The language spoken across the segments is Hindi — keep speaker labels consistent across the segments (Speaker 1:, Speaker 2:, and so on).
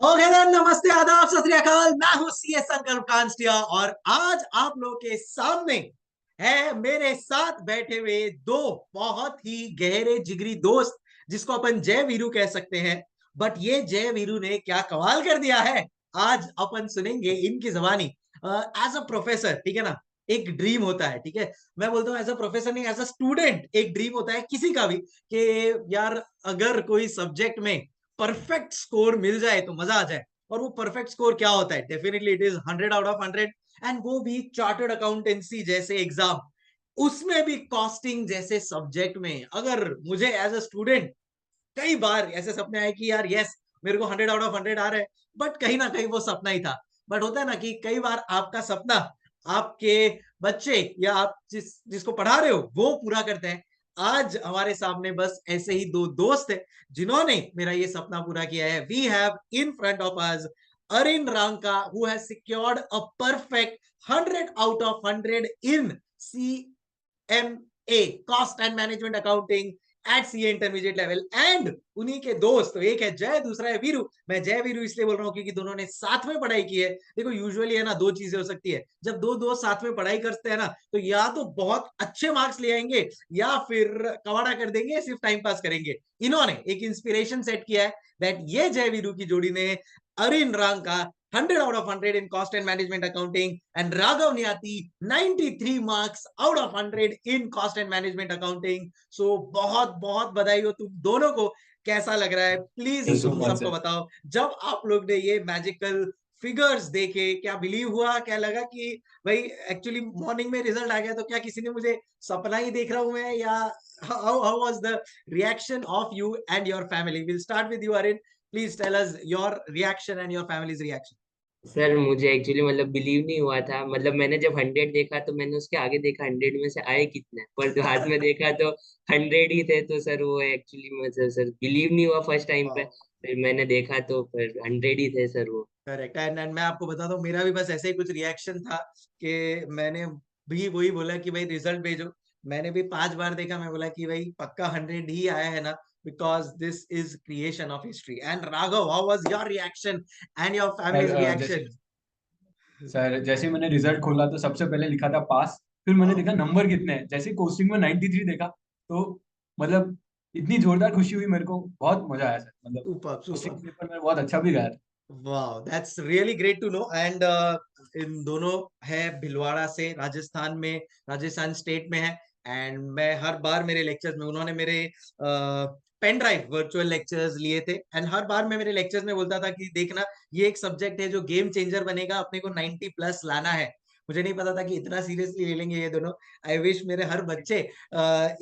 Speaker 1: ओके देन, नमस्ते, आदाब, सत श्री अकाल। मैं हूं सीएस संकल्प कांस्टिया और आज आप लोगों के सामने है मेरे साथ बैठे हुए दो बहुत ही गहरे जिगरी दोस्त, जिसको अपन जय वीरू कह सकते हैं। बट ये जय वीरू ने क्या कमाल कर दिया है, आज अपन सुनेंगे इनकी जबानी। एज अ प्रोफेसर, ठीक है ना, एक ड्रीम होता है, ठीक है। मैं बोलता हूँ एज अ प्रोफेसर नहीं, एज अ स्टूडेंट एक ड्रीम होता है किसी का भी कि यार अगर कोई सब्जेक्ट में परफेक्ट स्कोर मिल जाए तो मजा आ जाए। और वो परफेक्ट स्कोर क्या होता है? Definitely it is 100 out of 100। And वो भी चार्टर्ड अकाउंटेंसी जैसे एग्जाम, उसमें भी कॉस्टिंग जैसे सब्जेक्ट में। अगर मुझे एज अ स्टूडेंट कई बार ऐसे सपने आए कि यार यस, मेरे को 100 आउट ऑफ 100 आ रहा है, बट कहीं ना कहीं वो सपना ही था। बट होता है ना कि कई बार आपका सपना आपके बच्चे या आप जिसको पढ़ा रहे हो वो पूरा करते हैं। आज हमारे सामने बस ऐसे ही दो दोस्त हैं जिन्होंने मेरा ये सपना पूरा किया है। We have in front of us Arin Ranka, who has secured a perfect 100 out of 100 in CMA, cost and management accounting at CA intermediate level. And उन्हीं के दोस्त, तो एक है जय, दूसरा है वीरू। मैं जय वीरू इसलिए बोल रहा हूँ क्योंकि दोनों ने साथ में पढ़ाई की है। देखो यूजुअली है ना, दो चीजें हो सकती है जब दो दोस्त साथ में पढ़ाई करते हैं ना, तो या तो बहुत अच्छे मार्क्स ले आएंगे या फिर कवाड़ा कर देंगे, सिर्फ टाइम पास करेंगे। इन्होंने एक इंस्पिरेशन सेट किया है दैट ये जय वीरू की जोड़ी ने अरिन रांग का 100 out of 100 in cost and management accounting and Raghav Niyati 93 marks out of 100 in cost and management accounting. So बहुत बहुत बधाई हो तुम दोनों को। कैसा लग रहा है प्लीज
Speaker 2: सो
Speaker 1: तुम
Speaker 2: मच
Speaker 1: सबको
Speaker 2: सर।
Speaker 1: बताओ। जब आप लोग ने ये मैजिकल फिगर्स देखे, क्या बिलीव हुआ? क्या लगा कि भाई एक्चुअली मॉर्निंग में रिजल्ट आ गया? तो क्या किसी ने मुझे सपना ही देख रहा हूं मैं, या how was the reaction of you and your family? Will start with you Arin. Please tell us your reaction and your family's reaction.
Speaker 2: Sir मुझे एक्चुअली बिलीव नहीं हुआ था। मैंने जब 100 देखा तो मैंने उसके आगे देखा 100 में से आए कितने, पर जो हाथ में देखा तो 100 ही थे। तो सर वो एक्चुअली मुझे सर बिलीव नहीं हुआ फर्स्ट टाइम पे। फिर मैंने देखा तो फिर 100 ही थे सर वो।
Speaker 1: करेक्ट। एंड मैं आपको बताता हूँ, मेरा भी बस ऐसे ही कुछ रिएक्शन था कि मैंने भी वही बोला कि भाई रिजल्ट भेजो। मैंने भी 5 बार देखा, मैं बोला कि भाई पक्का 100 ही आया है ना, because this is creation of history. And Raghav, how was your reaction and your
Speaker 2: sir
Speaker 1: families
Speaker 2: जैसे
Speaker 1: रिएक्शन?
Speaker 2: जैसे मैंने रिजल्ट खोला तो सबसे पहले लिखा था पास। फिर मैंने
Speaker 1: वाओ,
Speaker 2: देखा नंबर कितने हैं, जैसे कोचिंग में 93 देखा तो मतलब इतनी जोरदार खुशी हुई मेरे को, बहुत मजा आया sir.
Speaker 1: Super
Speaker 2: coaching
Speaker 1: super.
Speaker 2: Paper में बहुत अच्छा भी गया था।
Speaker 1: वाह, that's really great to know. And इन दोनों है भिलवाड़ा से, राजस्थान में, राजस्थान स्टेट में है। एंड मैं हर बार मेरे लेक्चर्स में, उन्होंने मेरे पेन ड्राइव वर्चुअल लेक्चर्स लिए थे। एंड हर बार मैं मेरे लेक्चर्स में बोलता था कि देखना, ये एक सब्जेक्ट है जो गेम चेंजर बनेगा, अपने को 90 प्लस लाना है। मुझे नहीं पता था कि इतना सीरियसली ले लेंगे ये दोनों। आई विश मेरे हर बच्चे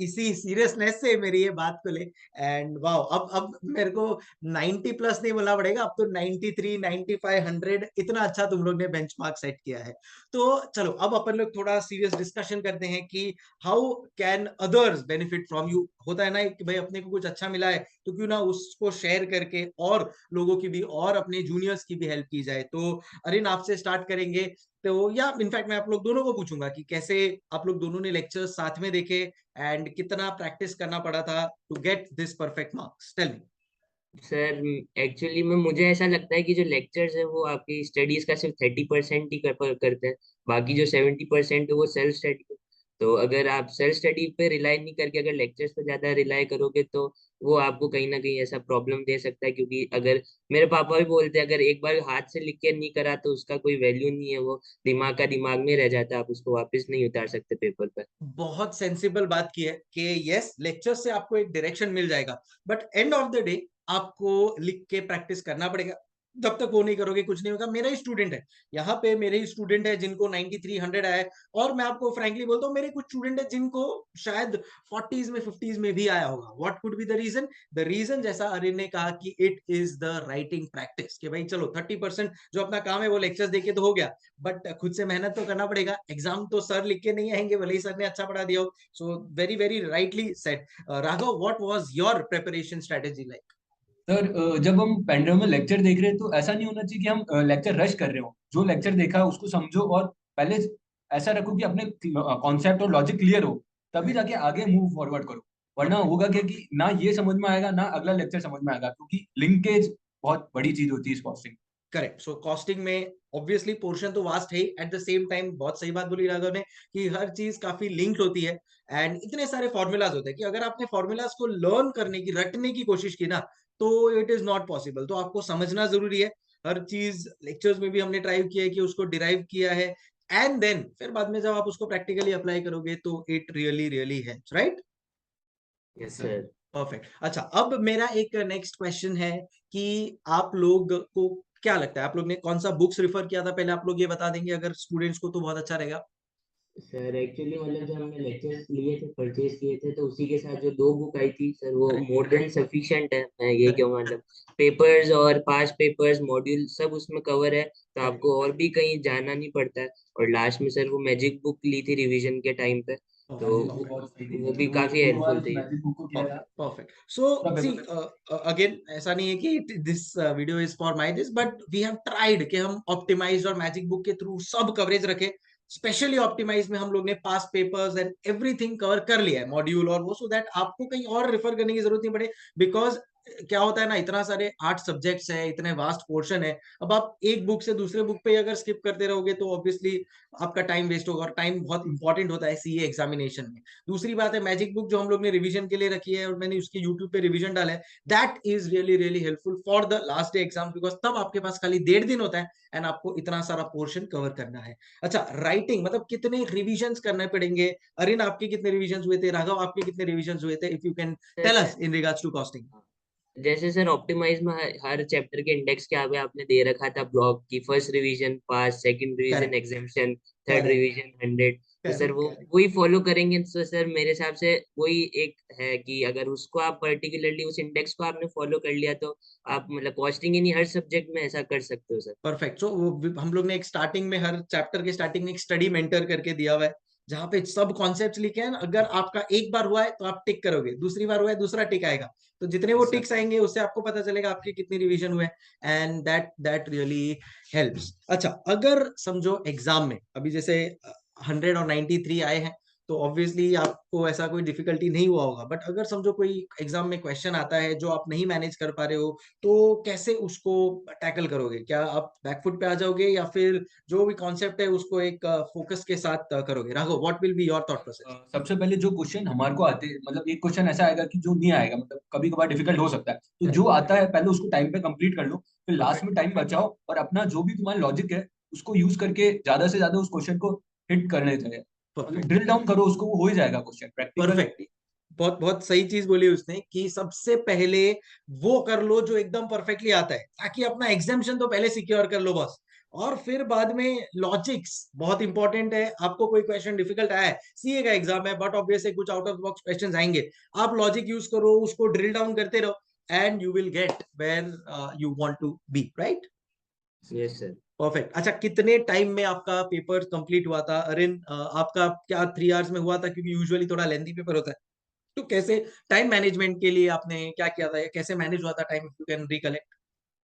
Speaker 1: इसी सीरियसनेस से मेरी ये बात को ले। एंड वाओ, अब मेरे को 90 प्लस नहीं बोलना पड़ेगा, अब तो 93, 95, 100, इतना अच्छा तुम लोग ने बेंचमार्क सेट किया है। तो चलो अब अपन लोग थोड़ा सीरियस डिस्कशन करते हैं कि how can others benefit from you. होता है ना कि भाई अपने को कुछ अच्छा मिला है तो क्यों ना उसको शेयर करके और लोगों की भी और अपने जूनियर्स की भी हेल्प की जाए। तो अरिन, आपसे स्टार्ट करेंगे। तो या इनफैक्ट मैं आप लोग दोनों को पूछूंगा कि कैसे आप लोग दोनों ने लेक्चर्स साथ में देखे एंड कितना प्रैक्टिस करना पड़ा था to get this perfect marks. Tell me.
Speaker 2: Sir actually में मुझे ऐसा लगता है कि जो लेक्चर्स है वो आपकी स्टडीज का सिर्फ 30% ही करते हैं। बाकी जो 70% है वो सेल्फ स्टडी है। तो अगर आप सेल्फ स्टडी पे रिलाई नहीं करके अगर लेक्चर्स पे ज्यादा रिलाई करोगे तो वो आपको कहीं ना कहीं ऐसा प्रॉब्लम दे सकता है। क्योंकि अगर मेरे पापा भी बोलते हैं अगर एक बार हाथ से लिख के नहीं करा तो उसका कोई वैल्यू नहीं है, वो दिमाग का दिमाग में रह जाता है, आप उसको वापस नहीं उतार सकते पेपर पर।
Speaker 1: बहुत सेंसिबल बात की है कि यस, लेक्चर से आपको एक डायरेक्शन मिल जाएगा, but and of the day आपको लिख के प्रैक्टिस करना पड़ेगा। जब तक वो नहीं करोगे कुछ नहीं होगा। मेरा ही स्टूडेंट है, यहाँ पे मेरे ही स्टूडेंट है जिनको 93, 100 आया है। और मैं आपको फ्रैंकली बोलता हूँ, मेरे कुछ स्टूडेंट है जिनको शायद 40s में, 50s में भी आया होगा। What could be the reason? The reason जैसा अरिन ने कहा कि it is the writing practice. कि भाई चलो 30% जो अपना काम है वो लेक्चर्स देके तो हो गया, बट खुद से मेहनत तो करना पड़ेगा। एग्जाम तो सर लिख के नहीं आएंगे भले ही सर ने अच्छा पढ़ा दिया हो। So very very rightly said. Raghav, what was your preparation strategy like?
Speaker 2: Sir जब हम पेनड्राइव में लेक्चर देख रहे हैं तो ऐसा नहीं होना चाहिए कि हम लेक्चर रश कर रहे हो। जो लेक्चर देखा है उसको समझो और पहले ऐसा रखो कि अपने कॉन्सेप्ट और लॉजिक क्लियर हो, तभी जाके आगे मूव फॉरवर्ड करो। वरना होगा क्या कि ना ये समझ में आएगा ना अगला लेक्चर समझ में आएगा, क्योंकि लिंकेज
Speaker 3: बहुत बड़ी चीज होती है इस कॉस्टिंग।
Speaker 1: करेक्ट। सो कॉस्टिंग में ऑब्वियसली पोर्शन तो वास्ट है ही, एट द सेम टाइम बहुत सही बात बोली राघव ने कि हर चीज काफी लिंक्ड होती है एंड इतने सारे फॉर्मूलाज होते हैं कि अगर आपने फॉर्मूलाज को लर्न करने की, रटने की कोशिश की ना, तो इट इज नॉट पॉसिबल। तो आपको समझना जरूरी है। हर चीज लेक्चर्स में भी हमने ट्राई किया है कि उसको डिराइव किया है, एंड देन फिर बाद में जब आप उसको प्रैक्टिकली अप्लाई करोगे तो it really really helps, right?
Speaker 2: Yes sir.
Speaker 1: Perfect. अच्छा, अब मेरा एक नेक्स्ट क्वेश्चन है कि आप लोग को क्या लगता है, आप लोग ने कौन सा बुक्स रिफर किया था, पहले आप लोग ये बता देंगे अगर स्टूडेंट्स को, तो बहुत अच्छा रहेगा।
Speaker 2: सर एक्चुअली मतलब जो हमने लेक्चर्स लिए थे, परचेज किए थे, तो उसी के साथ जो 2 बुक आई थी सर, वो मोर देन सफिशिएंट है। मैं ये
Speaker 1: करेक्ट,
Speaker 2: कहूँ मतलब पेपर्स और पास्ट पेपर्स मॉड्यूल सब उसमें कवर है, तो
Speaker 1: करेक्ट।
Speaker 2: आपको और भी कहीं जाना नहीं पड़ता है। और लास्ट में सर वो मैजिक बुक ली थी रिवीजन के टाइम पे, तो
Speaker 3: मैजिक बुक बहुत सही थी
Speaker 2: वो
Speaker 3: सर,
Speaker 2: भी
Speaker 3: दो
Speaker 2: काफी
Speaker 3: दो बार
Speaker 2: हेल्पफुल
Speaker 3: उस
Speaker 2: थी।
Speaker 3: मैजिक बुक को किया था।
Speaker 1: परफेक्ट। सो
Speaker 3: पूरा
Speaker 1: सी,
Speaker 3: पेपर
Speaker 1: अगेन ऐसा नहीं है कि this video is for my this, but we have tried कि हम ऑप्टिमाइज और मैजिक बुक के थ्रू सब कवरेज रखें। स्पेशली ऑप्टिमाइज में हम लोग ने past papers and everything cover कर लिया है, मॉड्यूल और वो, सो दैट आपको कहीं और रेफर करने की जरूरत नहीं पड़े। बिकॉज क्या होता है ना, इतना सारे 8 सब्जेक्ट्स है, इतने वास्ट पोर्शन है, अब आप एक बुक से दूसरे बुक पे अगर स्किप करते रहोगे तो ऑब्वियसली आपका टाइम वेस्ट होगा, और टाइम बहुत इंपॉर्टेंट होता है सीए एग्जामिनेशन में। दूसरी बात है, मैजिक बुक जो हम लोग ने रिवीजन के लिए रखी है और मैंने उसके यूट्यूब पे रिवीजन डाला है, that is really really helpful for the last day exam, because तब आपके पास खाली 1.5 दिन होता है एंड आपको इतना सारा पोर्शन कवर करना है। अच्छा, राइटिंग मतलब कितने रिविजन करने पड़ेंगे? अरिन, आपके कितने रिविजन हुए थे? राघव, आपके कितने रिविजन हुए थे? If you can tell us in regards to costing.
Speaker 2: जैसे सर ऑप्टिमाइज में हर चैप्टर के इंडेक्स के आगे आपने दे रखा था ब्लॉक की, first revision pass, second revision
Speaker 1: correct,
Speaker 2: exemption, third
Speaker 1: correct,
Speaker 2: revision 100। तो सर
Speaker 1: करेक्ट,
Speaker 2: वो
Speaker 1: करेक्ट।
Speaker 2: वही फॉलो करेंगे तो सर मेरे हिसाब से वही एक है कि अगर उसको आप पर्टिकुलरली उस इंडेक्स को आपने फॉलो कर लिया तो आप मतलब कॉस्टिंग ही नहीं, हर सब्जेक्ट में ऐसा कर सकते हो सर।
Speaker 1: परफेक्ट। सो हम लोग ने एक स्टार्टिंग में, हर चैप्टर के स्टार्टिंग में एक स्टडी मेंटर करके दिया हुआ है, जहां पे सब कॉन्सेप्ट्स लिखे हैं। अगर आपका एक बार हुआ है तो आप टिक करोगे, दूसरी बार हुआ है दूसरा टिक आएगा, तो जितने वो
Speaker 3: सर।
Speaker 1: टिक्स आएंगे उससे आपको पता चलेगा आपके कितनी रिवीजन हुए, एंड दैट रियली हेल्प्स। अच्छा, अगर समझो एग्जाम में अभी जैसे 100 और 93 आए हैं, तो ऑब्वियसली आपको ऐसा कोई डिफिकल्टी नहीं हुआ होगा, बट अगर समझो कोई एग्जाम में क्वेश्चन आता है जो आप नहीं मैनेज कर पा रहे हो, तो कैसे उसको टैकल करोगे? क्या आप बैकफुट पे आ जाओगे, या फिर जो भी कॉन्सेप्ट है उसको एक फोकस के साथ करोगे? Raghav, what will be your thought process?
Speaker 3: सबसे पहले जो क्वेश्चन हमारे को आते हैं, मतलब एक क्वेश्चन ऐसा आएगा कि जो नहीं आएगा, मतलब कभी कभार डिफिकल्ट हो सकता है, तो जो
Speaker 1: करेक्ट,
Speaker 3: आता है पहले उसको टाइम पे कंप्लीट कर लो, फिर लास्ट
Speaker 1: परफेक्ट,
Speaker 3: में टाइम बचाओ और अपना जो भी तुम्हारा लॉजिक है उसको यूज करके ज्यादा से ज्यादा उस क्वेश्चन को हिट करने चाहिए। मतलब
Speaker 1: परफेक्ट,
Speaker 3: ड्रिल डाउन करो उसको, वो हो ही जाएगा क्वेश्चन प्रैक्टिकल।
Speaker 1: परफेक्ट। बहुत बहुत सही चीज बोली उसने कि सबसे पहले वो कर लो जो एकदम परफेक्टली आता है, ताकि अपना एग्जाम्शन तो पहले सिक्योर कर लो बस, और फिर बाद में लॉजिक्स बहुत इंपॉर्टेंट है। आपको कोई क्वेश्चन डिफिकल्ट आया है, सीए का एग्जाम है, बट ऑब्वियसली कुछ आउट ऑफ बॉक्स क्वेश्चंस आएंगे, आप लॉजिक यूज करो, उसको ड्रिल डाउन करते रहो, and you will get where you want to be, right?
Speaker 2: Yes sir.
Speaker 1: Perfect. अच्छा, कितने टाइम में आपका पेपर कंप्लीट हुआ था? अरिन, आपका क्या 3 आवर्स में हुआ था? क्योंकि यूजुअली थोड़ा लेंथी पेपर होता है, तो कैसे टाइम मैनेजमेंट के लिए आपने क्या किया था, या कैसे मैनेज हुआ था time, if you can recollect?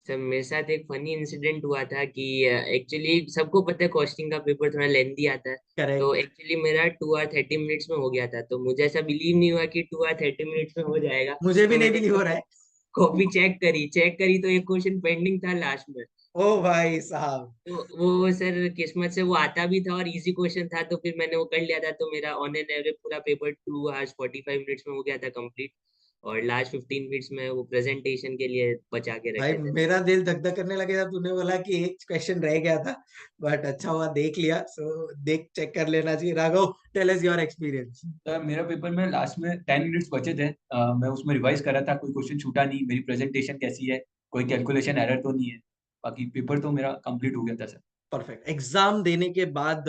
Speaker 2: Sir मेरे साथ एक फनी इंसिडेंट हुआ था कि एक्चुअली सबको पता है कॉस्टिंग का पेपर थोड़ा लेंदी आता है, तो
Speaker 1: करेक्ट।
Speaker 2: एक्चुअली मेरा 2 आवर 30 मिनट्स में हो गया था, तो मुझे ऐसा बिलीव नहीं हुआ कि 2 आवर 30 मिनट्स में हो जाएगा।
Speaker 1: मुझे भी
Speaker 2: तो
Speaker 1: नहीं
Speaker 2: मैंने
Speaker 1: बिलीव हो रहा है।
Speaker 2: कॉपी चेक करी तो एक क्वेश्चन पेंडिंग था लास्ट में।
Speaker 1: ओ भाई साहब।
Speaker 2: तो वो सर किस्मत से वो आता भी था और इजी क्वेश्चन था, तो फिर मैंने वो कर लिया था, तो मेरा ऑन एन एवरेज पूरा पेपर 2 आवर्स 45 मिनट्स में हो गया था कंप्लीट। और लास्ट 15 मिनट्स में वो प्रेजेंटेशन के लिए बचा के
Speaker 1: भाई
Speaker 2: रखे थे।
Speaker 1: मेरा दिल धक धक करने लगे था, तूने बोला कि एक क्वेश्चन रह गया था, बट अच्छा हुआ देख लिया। सो देख, चेक कर लेना चाहिए। Raghav, tell us your experience.
Speaker 3: तो मेरा पेपर में लास्ट में 10 मिनट्स बचे थे, मैं उसमें रिवाइज कर रहा था, कोई क्वेश्चन छूटा नहीं, मेरी प्रेजेंटेशन कैसी है, कोई कैलकुलेशन एरर तो नहीं है, बाकी पेपर तो मेरा कंप्लीट हो गया था सर।
Speaker 1: परफेक्ट। एग्जाम देने के बाद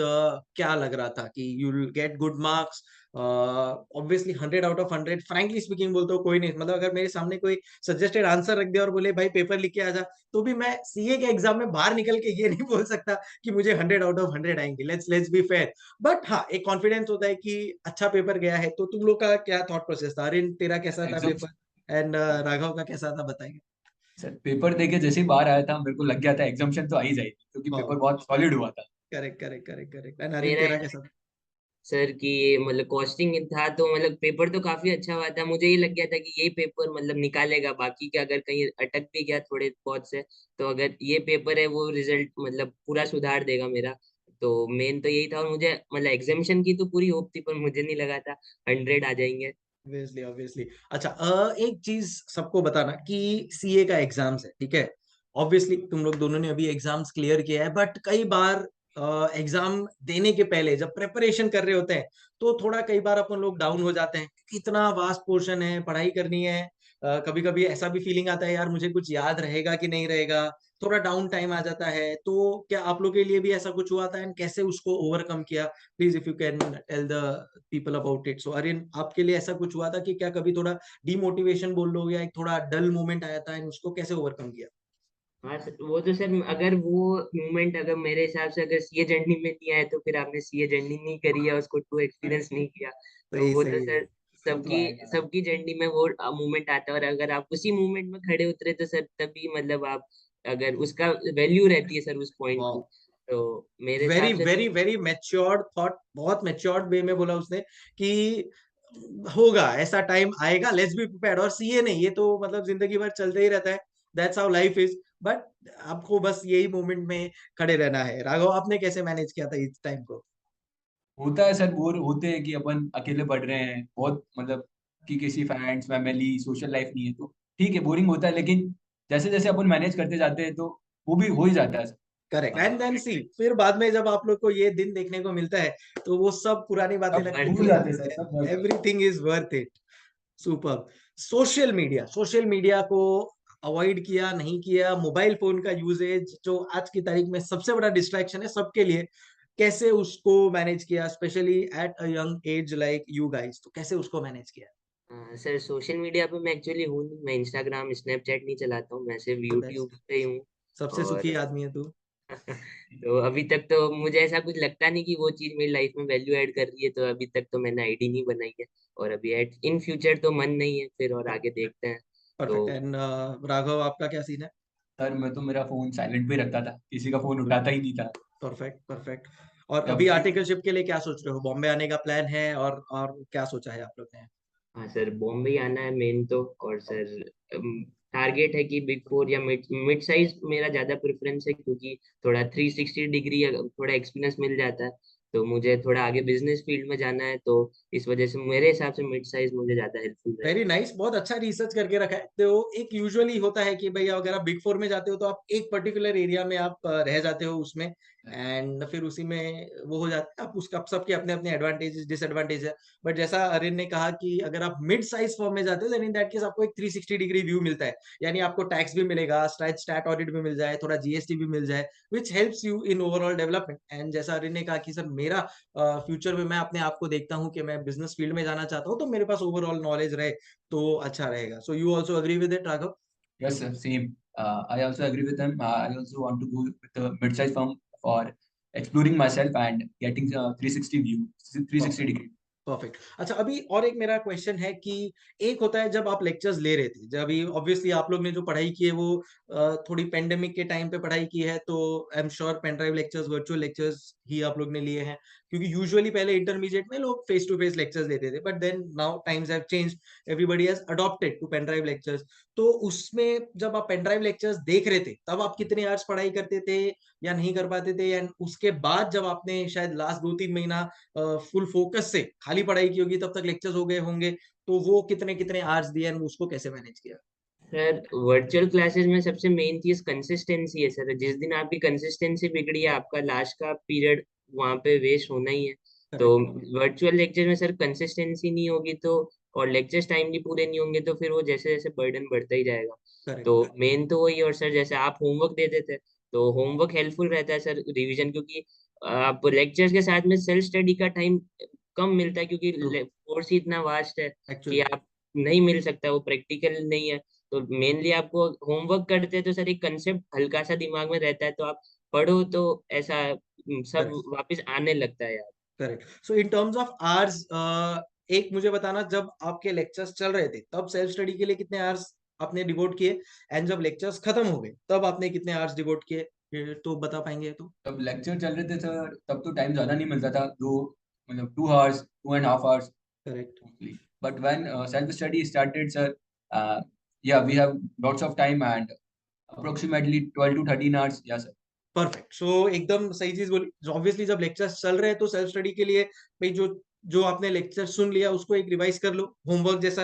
Speaker 1: क्या लग रहा था कि you will get good marks? Obviously 100 out of 100, frankly speaking बोलते हो, कोई नहीं, मतलब अगर मेरे सामने कोई सजेस्टेड आंसर रख दे और बोले भाई पेपर लिख के आ जा, तो भी मैं सीए के एग्जाम में बाहर निकल के ये नहीं बोल सकता कि मुझे 100 आउट ऑफ 100 आएंगे। Let's be fair. बट हाँ, एक कॉन्फिडेंस होता है कि अच्छा पेपर गया है। तो तुम लोग का क्या थॉट प्रोसेस था? अरिन, तेरा कैसा था
Speaker 3: एग्जाम
Speaker 1: पेपर? एंड राघव का कैसा था, बताएंगे?
Speaker 3: सर, पेपर देके जैसे ही बाहर आया था मेरे को लग गया था एग्जाम्शन तो आ ही जाएगी, क्योंकि पेपर बहुत सॉलिड हुआ था।
Speaker 1: Correct, correct, correct, correct. And Arin,
Speaker 2: मेरा
Speaker 1: तेरा कैसा था?
Speaker 2: सर कि मतलब कॉस्टिंग था, तो मतलब पेपर तो काफी अच्छा हुआ था। मुझे ये लग गया था कि यही पेपर मतलब निकालेगा, बाकी के अगर कहीं अटक भी गया थोड़े बहुत से, तो अगर ये पेपर है वो रिजल्ट मतलब पूरा सुधार देगा मेरा। तो मेन तो यही था, और मुझे मतलब एग्जामिशन की तो पूरी होप थी, पर मुझे नहीं लगा था 100 आ जाएंगे।
Speaker 1: Obviously obviously. अच्छा, एक चीज सबको बताना कि सीए का एग्जाम्स है, ठीक है। ऑब्वियसली तुम लोग दोनों ने अभी एग्जाम्स क्लियर किया है, बट कई बार एग्जाम देने के पहले जब प्रिपरेशन कर रहे होते हैं तो थोड़ा कई बार अपन लोग डाउन हो जाते हैं, क्योंकि इतना वास्ट पोर्शन है, पढ़ाई करनी है। कभी कभी ऐसा भी फीलिंग आता है यार मुझे कुछ याद रहेगा कि नहीं रहेगा, थोड़ा डाउन टाइम आ जाता है। तो क्या आप लोग के लिए भी ऐसा कुछ हुआ था एंड कैसे उसको ओवरकम किया? Please if you can tell the people about it. So Arin, आपके लिए ऐसा कुछ हुआ था कि क्या कभी थोड़ा डिमोटिवेशन बोल लो या एक थोड़ा डल मोमेंट आया था एंड उसको कैसे ओवरकम किया?
Speaker 2: हाँ सर, वो तो सर अगर वो मूवमेंट अगर मेरे हिसाब से अगर सीए जर्नी में नहीं आए, तो फिर आपने सीए जर्नी नहीं करी है, उसको टू एक्सपीरियंस नहीं किया। तो
Speaker 1: सही
Speaker 2: वो तो
Speaker 1: सही है।
Speaker 2: सर सबकी सबकी जर्नी में वो मूवमेंट आता है, और अगर आप उसी मूवमेंट में खड़े उतरे तो सर तभी मतलब आप, अगर उसका वैल्यू रहती है सर उस पॉइंट की।
Speaker 1: वाह,
Speaker 2: तो मेरे
Speaker 1: वेरी
Speaker 2: हिसाब से
Speaker 1: वेरी
Speaker 2: तो
Speaker 1: वेरी मैच्योर्ड थॉट, बहुत मैच्योर्ड वे में बोला उसने कि होगा, ऐसा टाइम आएगा, लेट्स बी प्रिपेयर्ड। और सीए नहीं, ये तो मतलब जिंदगी भर चलते ही रहता है, that's how life is. But आपको बस यही मोमेंट में खड़े रहना है। राघव, आपने कैसे मैनेज किया था इस टाइम को?
Speaker 3: होता है सर, बोर होते हैं कि अपन अकेले पढ़ रहे हैं बहुत, मतलब कि किसी फ्रेंड्स फैमिली सोशल लाइफ नहीं है, तो ठीक है बोरिंग होता है, लेकिन जैसे जैसे अपन मैनेज करते जाते हैं तो वो भी हो ही जाता है सर।
Speaker 1: करेक्ट,
Speaker 3: हाँ,
Speaker 1: एंड देन सी फिर बाद में जब आप लोग को ये दिन देखने को मिलता है तो वो सब पुरानी बातें
Speaker 3: सब
Speaker 1: लगती
Speaker 2: अर्थ
Speaker 1: है
Speaker 3: भूल जाते हैं सर, सब
Speaker 1: कि
Speaker 3: भूल
Speaker 1: everything is worth it. Super. Social media को अवॉइड किया नहीं किया, मोबाइल फोन का यूजेज जो आज की तारीख में सबसे बड़ा डिस्ट्रैक्शन है सबके लिए, कैसे उसको मैनेज किया, specially at a young age like you guys? तो कैसे उसको मैनेज किया?
Speaker 2: सर सोशल मीडिया पे मैं एक्चुअली हूँ नहीं, मैं इंस्टाग्राम स्नैपचैट नहीं चलाता हूँ, मैं सिर्फ
Speaker 1: तो बेस्ट,
Speaker 2: यूट्यूब पे ही हूँ।
Speaker 1: सबसे सुखी
Speaker 2: और
Speaker 1: आदमी है तू।
Speaker 2: तो अभी तक तो मुझे ऐसा कुछ लगता नहीं कि वो चीज मेरी लाइफ में वैल्यू ऐड कर रही है, तो अभी तक तो मैंने आईडी नहीं बनाई है। और अभी एट इन फ्यूचर तो मन नहीं है फिर, और आगे देखते हैं। तो
Speaker 1: परफेक्ट। एंड राघव, आपका क्या सीन है?
Speaker 3: सर मैं तो मेरा फोन साइलेंट पे रखता था, किसी का फोन उठाता ही नहीं था।
Speaker 1: Perfect perfect. और
Speaker 3: जब
Speaker 1: अभी
Speaker 3: से
Speaker 1: आर्टिकलशिप के लिए क्या सोच रहे हो? बॉम्बे आने का प्लान है? और क्या सोचा है आप लोग ने?
Speaker 2: हाँ सर, बॉम्बे ही आना है मेन तो। और सर टारगेट है कि बिग फोर या मिड मिड साइज मेरा ज्यादा प्रेफरेंस है, क्योंकि थोड़ा 360 डिग्री थोड़ा एक्सपीरियंस मिल जाता है। तो मुझे थोड़ा आगे बिजनेस फील्ड में जाना है, तो इस वजह से मेरे हिसाब से मिड साइज मुझे ज्यादा हेल्पफुल
Speaker 1: वेरी
Speaker 2: रहेगा।
Speaker 1: नाइस, बहुत अच्छा रिसर्च करके रखा है। तो एक यूजुअली होता है कि भाई अगर आप बिग फोर में जाते हो तो आप एक पर्टिकुलर एरिया में आप रह जाते हो उसमें, एंड फिर उसी में वो हो जाता है। आप उसका सबके अपने अपने एडवांटेजेस डिसएडवांटेज है। बट जैसा अरिन ने कहा कि अगर आप मिड साइज फर्म में जाते हो देन इन दैट केस आपको एक 360 डिग्री व्यू मिलता है। यानी आपको टैक्स भी मिलेगा, स्टैट ऑडिट भी मिल जाए, थोड़ा जीएसटी भी मिल जाए, which helps you in overall development. And जैसा अरिन ने कहा कि सर मेरा फ्यूचर में मैं अपने आप को देखता हूँ कि मैं बिजनेस फील्ड में जाना चाहता हूँ, तो मेरे पास ओवरऑल नॉलेज रहे तो अच्छा रहेगा। So you also agree with it, Raghav?
Speaker 3: Yes sir, same. I also agree with them. I also want to go with a mid-sized firm for exploring myself and getting a 360 view, 360
Speaker 1: perfect
Speaker 3: degree.
Speaker 1: Perfect. अच्छा, अभी और एक मेरा क्वेश्चन है कि एक होता है जब आप लेक्चर्स ले रहे थे, जब अभी ऑब्वियसली आप लोग ने जो पढ़ाई की है वो थोड़ी पेंडेमिक के टाइम पे पढ़ाई की है, तो I am sure pen drive lectures, virtual lectures ही आप लोग ने लिए हैं। क्योंकि यूजुअली पहले इंटरमीडिएट में लोग फेस टू फेस लेक्चर्स लेते थे, but then now times have changed, everybody has adopted to pen drive lectures. तो उसमें जब आप पेन ड्राइव लेक्चर्स देख रहे थे तब आप कितने आवर्स पढ़ाई करते थे या नहीं कर पाते थे? एंड उसके बाद जब आपने शायद लास्ट 2-3 महीना फुल फोकस से खाली पढ़ाई की होगी तब तक लेक्चर्स हो गए होंगे, तो वो कितने कितने आवर्स दिए and उसको कैसे मैनेज किया?
Speaker 2: सर वर्चुअल क्लासेस में सबसे मेन चीज कंसिस्टेंसी है सर। जिस दिन आपकी कंसिस्टेंसी बिगड़ी है, आपका लास्ट का पीरियड वहां पे वेस्ट होना ही है। तो
Speaker 1: करेक्ट
Speaker 2: वर्चुअल लेक्चर में सर कंसिस्टेंसी नहीं होगी तो, और लेक्चर्स टाइमली पूरे नहीं होंगे, तो फिर वो जैसे जैसे बर्डन बढ़ता ही जाएगा। तो
Speaker 1: करेक्ट।
Speaker 2: मेन तो वही। और सर जैसे आप होमवर्क दे देते, तो होमवर्क हेल्पफुल रहता है सर रिवीजन, क्योंकि आप लेक्चर्स के साथ में सेल्फ स्टडी का टाइम कम मिलता है, क्योंकि
Speaker 1: ट्रू।
Speaker 2: कोर्स ही इतना वास्ट है कि
Speaker 1: एक्चुअली
Speaker 2: आप नहीं मिल सकता, वो प्रैक्टिकल नहीं है। तो मेनली आपको होमवर्क करते हैं तो सर एक कंसेप्ट हल्का सा दिमाग में रहता है, तो आप पढ़ो तो ऐसा सब
Speaker 1: करेक्ट
Speaker 2: वापस आने लगता है यार।
Speaker 1: Correct. So in terms of hours, एक मुझे बताना, जब आपके लेक्चर्स चल रहे थे तब सेल्फ स्टडी के लिए कितने आवर्स आपने डिवोट किए, एंड जब लेक्चर्स खत्म हो गए तब आपने कितने आवर्स डिवोट किए? तो बता पाएंगे तो?
Speaker 3: तब लेक्चर चल रहे थे सर, तब तो टाइम ज्यादा नहीं मिलता था, तो मतलब 2 hours, 2.5 hours
Speaker 1: correct.
Speaker 3: mostly. But when self-study started, sir, yeah, we have lots of time and approximately 12 to 13 hours. Yeah, sir.
Speaker 1: Perfect. सो एकदम सही चीज बोली. ऑब्वियसली जब लेक्चर्स चल रहे हैं तो सेल्फ स्टडी के लिए भाई जो जो आपने लेक्चर सुन लिया उसको एक रिवाइज कर लो. होमवर्क जैसा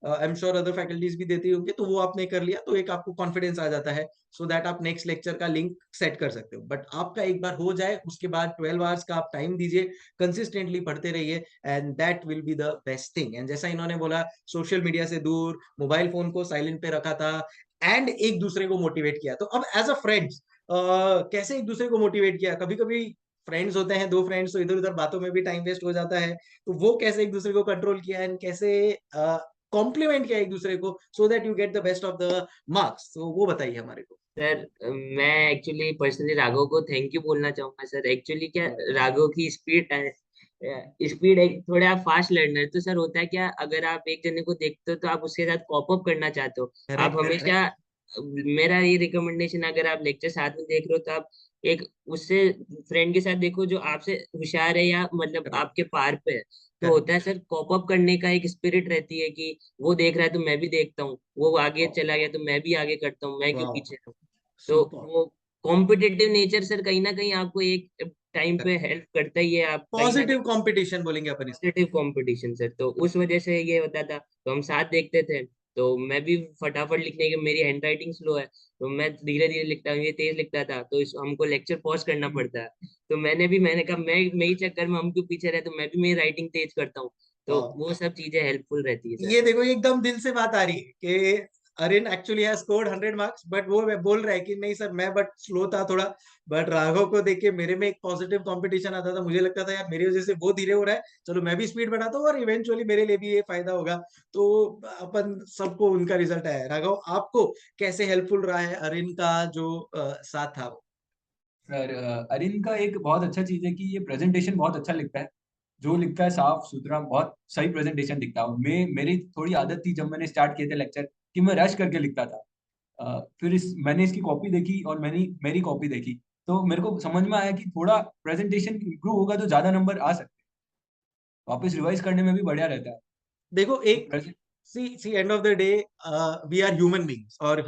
Speaker 1: आई एम श्योर अदर फैकल्टीज भी देती होंगे, तो वो आपने कर लिया तो एक आपको कॉन्फिडेंस आ जाता है, सो दैट आप नेक्स्ट लेक्चर का लिंक सेट कर सकते हो. बट आपका एक बार हो जाए उसके बाद 12 आवर्स का आप टाइम दीजिए, कंसिस्टेंटली पढ़ते रहिए, and that will be the best thing. And जैसा इन्होंने बोला, सोशल मीडिया से दूर, मोबाइल फोन को साइलेंट पे रखा था, एंड एक दूसरे को मोटिवेट किया. तो अब एज अ फ्रेंड्स कैसे एक दूसरे को मोटिवेट किया? कभी कभी फ्रेंड्स होते हैं, दो फ्रेंड्स, तो इधर उधर बातों में भी टाइम वेस्ट हो जाता है, तो वो कैसे एक दूसरे को कंट्रोल किया एंड कैसे कॉम्प्लीमेंट किया एक दूसरे को, so that you get the best of the marks, तो वो बताइए हमारे को.
Speaker 2: सर मैं एक्चुअली पर्सनली राघव को थैंक यू बोलना चाहूंगा सर. एक्चुअली क्या, राघव की स्पीड थोड़ा आप फास्ट लर्नर, तो सर होता है क्या, अगर आप एक जने को देखते हो तो आप उसके साथ कॉप अप करना चाहते हो. आप
Speaker 1: करेक्ट, करेक्ट.
Speaker 2: हमेशा, मेरा ये रिकमेंडेशन, अगर आप लेक्चर साथ में देख रहे हो तो आप एक उससे फ्रेंड के साथ देखो जो आपसे होशियार है या मतलब
Speaker 1: करेक्ट,
Speaker 2: आपके पार पे है. तो
Speaker 1: करेक्ट.
Speaker 2: होता है सर, कॉप अप करने का एक स्पिरिट रहती है कि वो देख रहा है तो मैं भी देखता हूँ, वो आगे चला गया तो मैं भी आगे करता हूँ, मैं क्यों
Speaker 1: वाओ,
Speaker 2: पीछे रहूं. तो
Speaker 1: सुपर.
Speaker 2: वो कॉम्पिटिटिव नेचर सर कहीं ना कहीं आपको एक टाइम पे हेल्प करता ही है. आप कहीं ना कहीं
Speaker 1: पॉजिटिव कंपटीशन बोलेंगे अपन इसको.
Speaker 2: पॉजिटिव कंपटीशन सर, तो उस वजह से ये होता था. तो हम साथ देखते थे, तो मैं भी फटाफट लिखने की, मेरी हैंड राइटिंग स्लो है तो मैं धीरे धीरे लिखता हूँ, ये तेज लिखता था, तो हमको लेक्चर पॉज करना पड़ता है. तो मैंने कहा मैं ही चक्कर में हम क्यों पीछे रहे, तो मैं भी मेरी राइटिंग तेज करता हूँ. तो
Speaker 1: वाओ.
Speaker 2: वो सब चीजें हेल्पफुल रहती है सर.
Speaker 1: ये देखो एकदम दिल से बात आ रही है कि Arin actually has scored 100 marks, but वो बोल रहा है कि नहीं सर मैं बट स्लो था थोड़ा, बट राघव को देख के मेरे में एक पॉजिटिव कंपटीशन आता था, मुझे लगता था यार मेरी वजह से वो धीरे हो रहा है, चलो मैं भी स्पीड बढ़ाता हूँ और इवेंचुअली मेरे लिए भी ये फायदा होगा. तो अपन सबको उनका रिजल्ट आया. राघव, आपको कैसे हेल्पफुल रहा है अरिन का जो साथ था वो?
Speaker 3: सर, अरिन का एक बहुत अच्छा चीज है कि ये प्रेजेंटेशन बहुत अच्छा लिखता है. जो लिखता है साफ सुथरा, बहुत सही प्रेजेंटेशन दिखता है. मेरी थोड़ी आदत थी जब मैंने स्टार्ट किए थे लेक्चर कि मैं रश करके लिखता था. फिर मैंने इसकी कॉपी देखी और मैंने मेरी कॉपी देखी, तो मेरे को समझ में आया कि थोड़ा प्रेजेंटेशन इंप्रूव होगा तो ज्यादा नंबर आ सकते हैं. वापस रिवाइज करने में भी बढ़िया रहता है.
Speaker 1: देखो
Speaker 3: तो
Speaker 1: एक, see end of the day we are human beings, और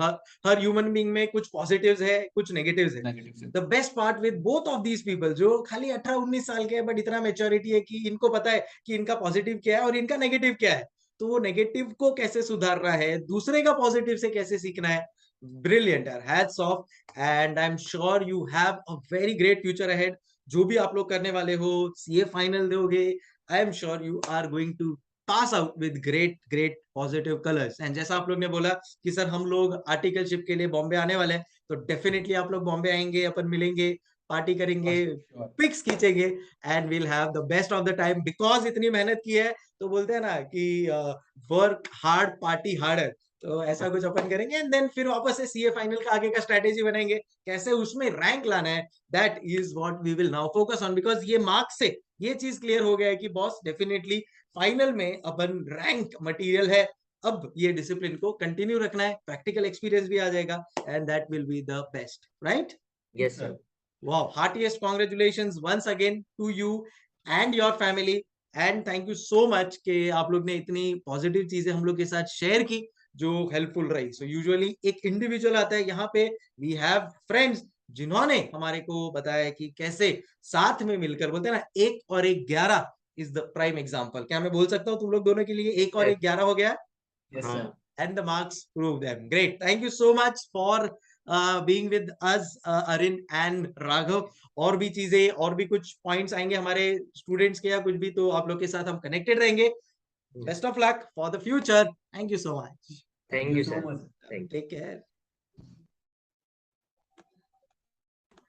Speaker 1: हर ह्यूमन बींग में कुछ पॉजिटिव्स है कुछ नेगेटिव्स है.
Speaker 3: नेगेटिव से.
Speaker 1: The best part with both of these people, जो खाली 18-19 साल के हैं बट इतना मेच्योरिटी है कि इनको पता है कि इनका पॉजिटिव क्या है और इनका नेगेटिव क्या है, तो वो नेगेटिव को कैसे सुधारना है, दूसरे का पॉजिटिव से कैसे सीखना है. ब्रिलियंट यार, hats off. And I am sure you have a very great future ahead. जो भी आप लोग करने वाले हो, सीए फाइनल दोगे, I am sure you are going to pass out with great great positive colours. And जैसा आप लोग ने बोला कि सर हम लोग आर्टिकलशिप के लिए बॉम्बे आने वाले हैं, तो डेफिनेटली आप लोग बॉम्बे आएंगे, अपन मिलेंगे, पार्टी करेंगे, पिक्स खींचेंगे, and will have the best of the time. Because इतनी मेहनत की है, तो बोलते हैं ना कि वर्क हार्ड पार्टी हार्डर, तो ऐसा कुछ अपन करेंगे. एंड देन फिर वापस से सीए फाइनल का आगे का स्ट्रेटेजी बनाएंगे, कैसे उसमें रैंक लाना है. That is what we will now focus on, because ये मार्क्स से ये चीज क्लियर हो गया है कि बॉस डेफिनेटली फाइनल में अपन रैंक मटेरियल है. अब ये डिसिप्लिन को कंटिन्यू रखना है, प्रैक्टिकल एक्सपीरियंस भी आ जाएगा, and that will be the best, right?
Speaker 2: Yes sir.
Speaker 1: Wow, heartiest congratulations once again to you and your family, and thank you so much कि आप लोग ने इतनी पॉजिटिव चीजें हम लोग के साथ शेयर की जो हेल्पफुल रही. सो यूजुअली एक इंडिविजुअल आता है यहाँ पे, वी हैव फ्रेंड्स जिन्होंने हमारे को बताया कि कैसे साथ में मिलकर, बोलते हैं ना 1 और 1 11 इज द प्राइम एग्जाम्पल. क्या मैं बोल सकता हूँ तुम लोग दोनों के लिए 1 और 1 11 हो गया?
Speaker 3: Yes sir.
Speaker 1: And the marks prove them. Great. Thank you so much for being with us, Arin and Raghav. और भी चीजें और भी कुछ पॉइंट्स आएंगे हमारे स्टूडेंट्स के या कुछ भी, तो आप लोग के साथ हम कनेक्टेड रहेंगे. Best of luck for the future. Thank you so much.
Speaker 2: Thank you
Speaker 3: so
Speaker 2: sir.
Speaker 3: Much.
Speaker 2: Thank you.
Speaker 1: Take care.